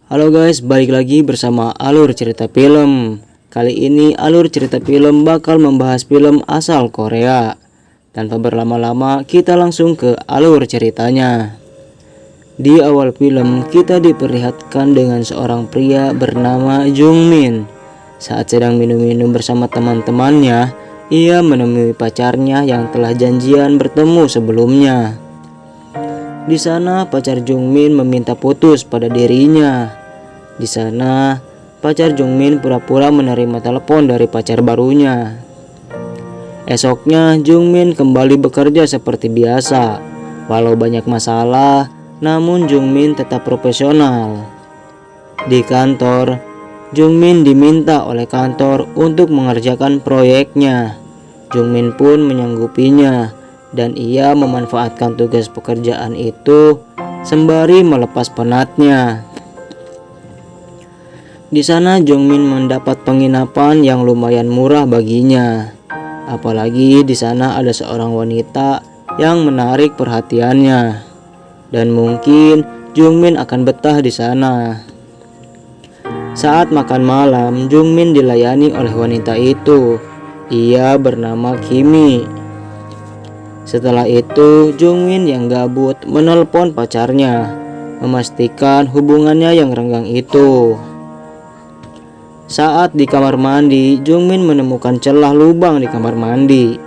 Halo guys, balik lagi bersama Alur Cerita Film. Kali ini Alur Cerita Film bakal membahas film asal Korea. Tanpa berlama-lama, kita langsung ke alur ceritanya. Di awal film, kita diperlihatkan dengan seorang pria bernama Jung Min. Saat sedang minum-minum bersama teman-temannya, ia menemui pacarnya yang telah janjian bertemu sebelumnya. Di sana, pacar Jung Min meminta putus pada dirinya. Di sana, pacar Jung Min pura-pura menerima telepon dari pacar barunya. Esoknya, Jung Min kembali bekerja seperti biasa. Walau banyak masalah, namun Jung Min tetap profesional. Di kantor, Jung Min diminta oleh kantor untuk mengerjakan proyeknya. Jung Min pun menyanggupinya, dan ia memanfaatkan tugas pekerjaan itu sembari melepas penatnya. Di sana Jung Min mendapat penginapan yang lumayan murah baginya. Apalagi di sana ada seorang wanita yang menarik perhatiannya. Dan mungkin Jung Min akan betah di sana. Saat makan malam, Jung Min dilayani oleh wanita itu. Ia bernama Kimi. Setelah itu, Jung Min yang gabut menelpon pacarnya, memastikan hubungannya yang renggang itu. Saat di kamar mandi, Jung Min menemukan celah lubang di kamar mandi.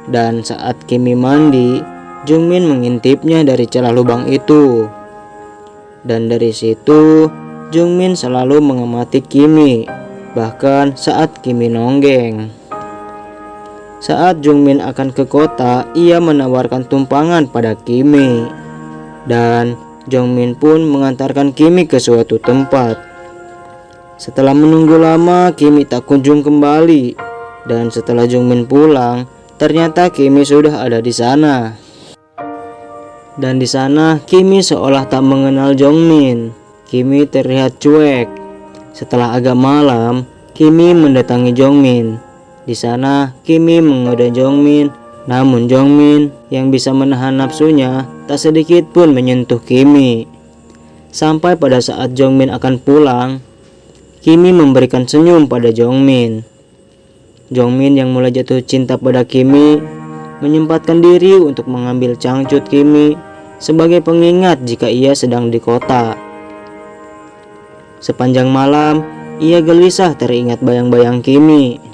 Dan saat Kimi mandi, Jung Min mengintipnya dari celah lubang itu. Dan dari situ, Jung Min selalu mengamati Kimi, bahkan saat Kimi nonggeng. Saat Jung Min akan ke kota, ia menawarkan tumpangan pada Kimi. Dan Jung Min pun mengantarkan Kimi ke suatu tempat. Setelah menunggu lama, Kimi tak kunjung kembali. Dan setelah Jung Min pulang, ternyata Kimi sudah ada di sana. Dan di sana, Kimi seolah tak mengenal Jung Min. Kimi terlihat cuek. Setelah agak malam, Kimi mendatangi Jung Min. Di sana, Kimi menggoda Jung Min, namun Jung Min yang bisa menahan nafsunya tak sedikit pun menyentuh Kimi. Sampai pada saat Jung Min akan pulang, Kimi memberikan senyum pada Jung Min. Jung Min yang mulai jatuh cinta pada Kimi menyempatkan diri untuk mengambil cangcut Kimi sebagai pengingat jika ia sedang di kota. Sepanjang malam, ia gelisah teringat bayang-bayang Kimi.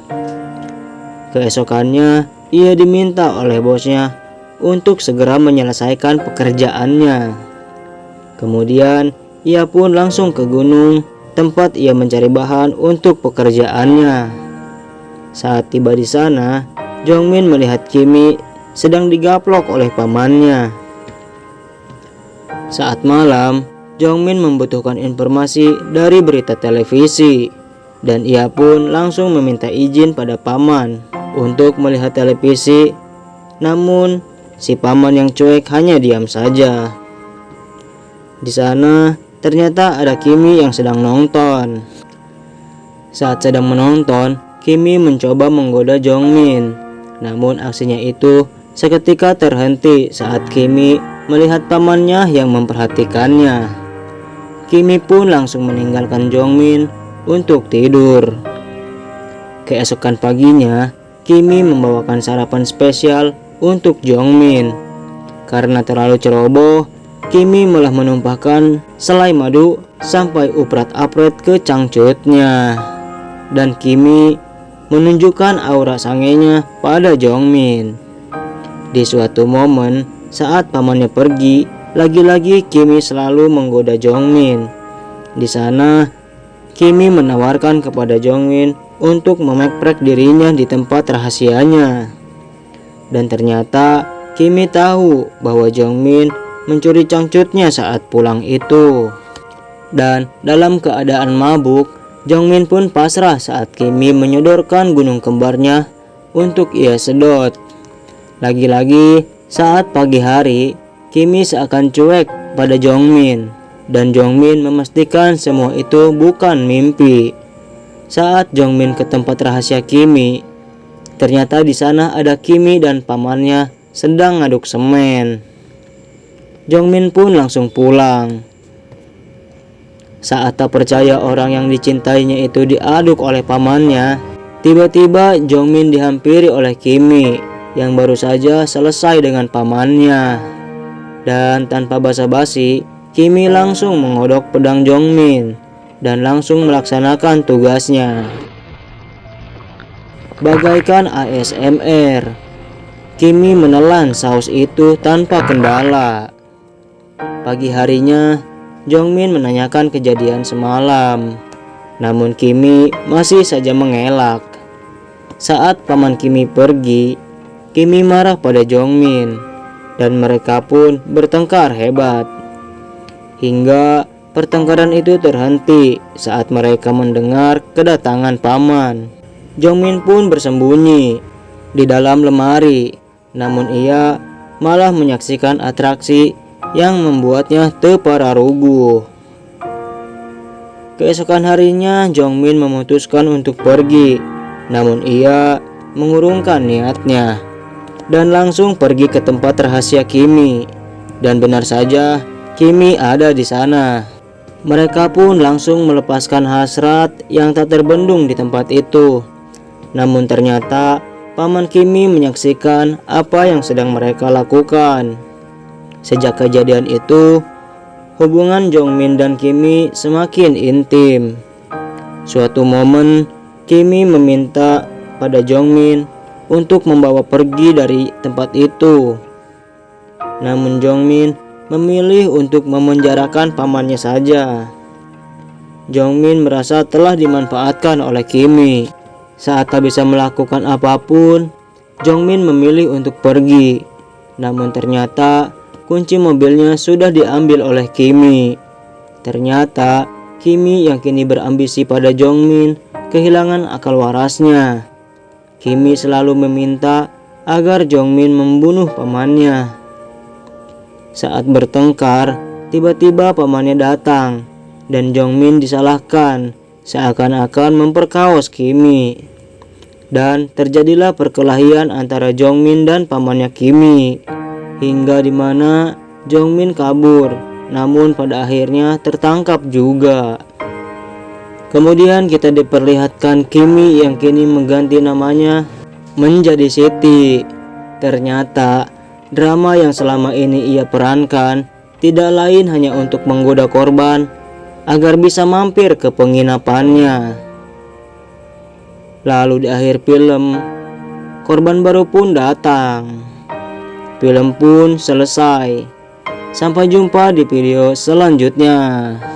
Keesokannya, ia diminta oleh bosnya untuk segera menyelesaikan pekerjaannya. Kemudian, ia pun langsung ke gunung, tempat ia mencari bahan untuk pekerjaannya. Saat tiba di sana, Jung Min melihat Kimi sedang digaplok oleh pamannya. Saat malam, Jung Min membutuhkan informasi dari berita televisi, dan ia pun langsung meminta izin pada paman untuk melihat televisi. Namun, si paman yang cuek hanya diam saja. Di sana, ternyata ada Kimi yang sedang nonton. Saat sedang menonton, Kimi mencoba menggoda Jung Min. Namun aksinya itu seketika terhenti saat Kimi melihat pamannya yang memperhatikannya. Kimi pun langsung meninggalkan Jung Min untuk tidur. Keesokan paginya, Kimi membawakan sarapan spesial untuk Jung Min. Karena terlalu ceroboh, Kimi malah menumpahkan selai madu sampai uprat-apret ke cangcutnya. Dan Kimi menunjukkan aura sangenya pada Jung Min. Di suatu momen saat pamannya pergi, lagi-lagi Kimi selalu menggoda Jung Min. Di sana, Kimi menawarkan kepada Jung Min untuk memekprek dirinya di tempat rahasianya. Dan ternyata Kimi tahu bahwa Jung Min mencuri cangcutnya saat pulang itu. Dan dalam keadaan mabuk, Jung Min pun pasrah saat Kimi menyodorkan gunung kembarnya untuk ia sedot. Lagi-lagi saat pagi hari, Kimi seakan cuek pada Jung Min, dan Jung Min memastikan semua itu bukan mimpi. Saat Jung Min ke tempat rahasia Kimi, ternyata di sana ada Kimi dan pamannya sedang ngaduk semen. Jung Min pun langsung pulang. Saat tak percaya orang yang dicintainya itu diaduk oleh pamannya, tiba-tiba Jongmin dihampiri oleh Kimi yang baru saja selesai dengan pamannya. Dan tanpa basa-basi, Kimi langsung mengodok pedang Jongmin dan langsung melaksanakan tugasnya. Bagaikan ASMR, Kimi menelan saus itu tanpa kendala. Pagi harinya, Jongmin menanyakan kejadian semalam, namun Kimi masih saja mengelak. Saat paman Kimi pergi, Kimi marah pada Jongmin, dan mereka pun bertengkar hebat. Hingga pertengkaran itu terhenti saat mereka mendengar kedatangan paman. Jongmin pun bersembunyi di dalam lemari, namun ia malah menyaksikan atraksi yang membuatnya terpararuguh. Keesokan harinya, Jongmin memutuskan untuk pergi, namun ia mengurungkan niatnya dan langsung pergi ke tempat rahasia Kimi. Dan benar saja, Kimi ada di sana. Mereka pun langsung melepaskan hasrat yang tak terbendung di tempat itu. Namun ternyata paman Kimi menyaksikan apa yang sedang mereka lakukan. Sejak kejadian itu, hubungan Jongmin dan Kimi semakin intim. Suatu momen, Kimi meminta pada Jongmin untuk membawa pergi dari tempat itu. Namun Jongmin memilih untuk memenjarakan pamannya saja. Jongmin merasa telah dimanfaatkan oleh Kimi. Saat tak bisa melakukan apapun, Jongmin memilih untuk pergi. Namun ternyata kunci mobilnya sudah diambil oleh Kimi. Ternyata Kimi yang kini berambisi pada Jongmin kehilangan akal warasnya. Kimi selalu meminta agar Jongmin membunuh pamannya. Saat bertengkar, tiba-tiba pamannya datang dan Jongmin disalahkan seakan-akan memperkaos Kimi. Dan terjadilah perkelahian antara Jongmin dan pamannya Kimi, hingga dimana Jongmin kabur, namun pada akhirnya tertangkap juga. Kemudian kita diperlihatkan Kimi yang kini mengganti namanya menjadi Siti. Ternyata drama yang selama ini ia perankan tidak lain hanya untuk menggoda korban agar bisa mampir ke penginapannya. Lalu di akhir film, korban baru pun datang. Film pun selesai. Sampai jumpa di video selanjutnya.